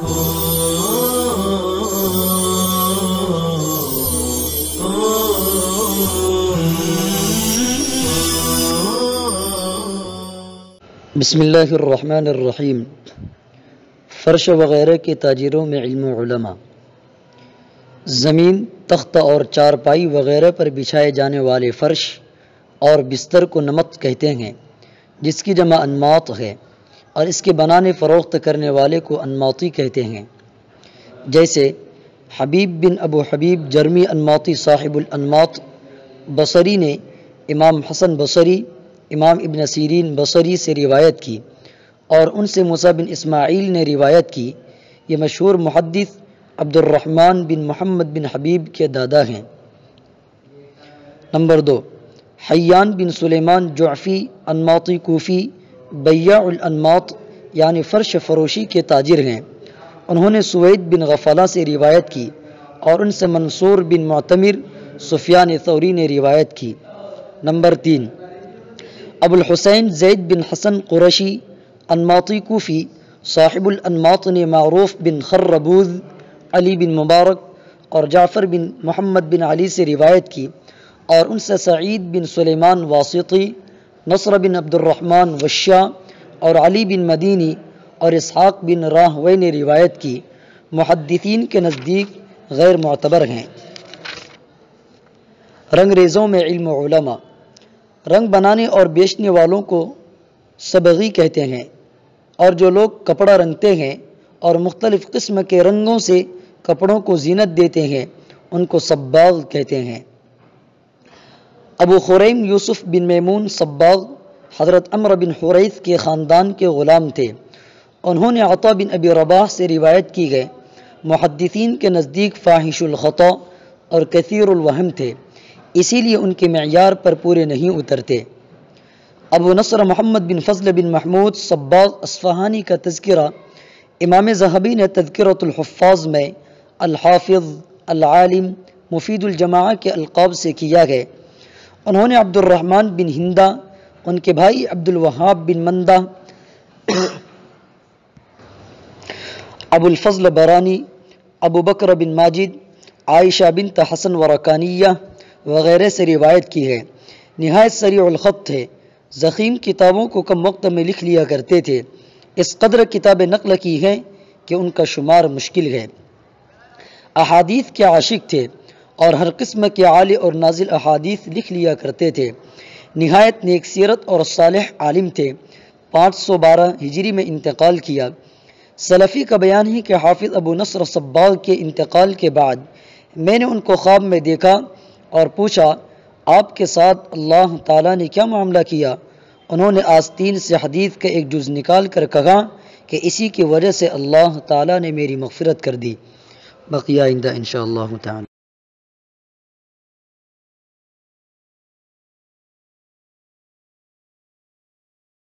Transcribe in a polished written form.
بسم اللہ الرحمن الرحیم۔ فرش وغیرہ کے تاجروں میں علم علماء۔ زمین، تختہ اور چارپائی وغیرہ پر بچھائے جانے والے فرش اور بستر کو نمط کہتے ہیں، جس کی جمع انماط ہے، اور اس کے بنانے فروخت کرنے والے کو انماطی کہتے ہیں۔ جیسے حبیب بن ابو حبیب جرمی انماطی صاحب الانماط بصری نے امام حسن بصری، امام ابن سیرین بصری سے روایت کی، اور ان سے موسیٰ بن اسماعیل نے روایت کی۔ یہ مشہور محدث عبد الرحمن بن محمد بن حبیب کے دادا ہیں۔ نمبر 2، حیان بن سلیمان جعفی انماطی کوفی بیاع الانماط یعنی فرش فروشی کے تاجر ہیں۔ انہوں نے سوید بن غفلہ سے روایت کی، اور ان سے منصور بن معتمر، سفیان ثوری نے روایت کی۔ نمبر 3، ابو الحسین زید بن حسن قرشی انماطی کوفی صاحب الانماط نے معروف بن خربوذ، علی بن مبارک اور جعفر بن محمد بن علی سے روایت کی، اور ان سے سعید بن سلیمان واسطی، نصر بن عبد الرحمن وشا اور علی بن مدینی اور اسحاق بن راہوی نے روایت کی۔ محدثین کے نزدیک غیر معتبر ہیں۔ رنگ ریزوں میں علم علماء۔ رنگ بنانے اور بیچنے والوں کو صبغی کہتے ہیں، اور جو لوگ کپڑا رنگتے ہیں اور مختلف قسم کے رنگوں سے کپڑوں کو زینت دیتے ہیں، ان کو صباغ کہتے ہیں۔ ابو خریم یوسف بن میمون صباغ حضرت عمرو بن حریث کے خاندان کے غلام تھے۔ انہوں نے عطا بن ابی رباح سے روایت کی ہے۔ محدثین کے نزدیک فاحش الخطا اور کثیر الوہم تھے، اسی لیے ان کے معیار پر پورے نہیں اترتے۔ ابو نصر محمد بن فضل بن محمود صباغ اصفہانی کا تذکرہ امام ذہبی نے تذکرۃ الحفاظ میں الحافظ، العالم، مفید الجماعہ کے القاب سے کیا ہے۔ انہوں نے عبد الرحمن بن ہندہ، ان کے بھائی عبد الوہاب بن مندہ، ابو الفضل برانی، ابو بکر بن ماجد، عائشہ بنت حسن ورقانیہ وغیرہ سے روایت کی ہے۔ نہایت سریع الخط تھے، ضخیم کتابوں کو کم وقت میں لکھ لیا کرتے تھے۔ اس قدر کتابیں نقل کی ہیں کہ ان کا شمار مشکل ہے۔ احادیث کے عاشق تھے، اور ہر قسم کے عالی اور نازل احادیث لکھ لیا کرتے تھے۔ نہایت نیک سیرت اور صالح عالم تھے۔ 512 ہجری میں انتقال کیا۔ سلفی کا بیان ہے کہ حافظ ابو نصر صباغ کے انتقال کے بعد میں نے ان کو خواب میں دیکھا اور پوچھا، آپ کے ساتھ اللہ تعالیٰ نے کیا معاملہ کیا؟ انہوں نے آستین سے حدیث کا ایک جز نکال کر کہا کہ اسی کی وجہ سے اللہ تعالیٰ نے میری مغفرت کر دی۔ بقیہ آئندہ انشاءاللہ تعالی۔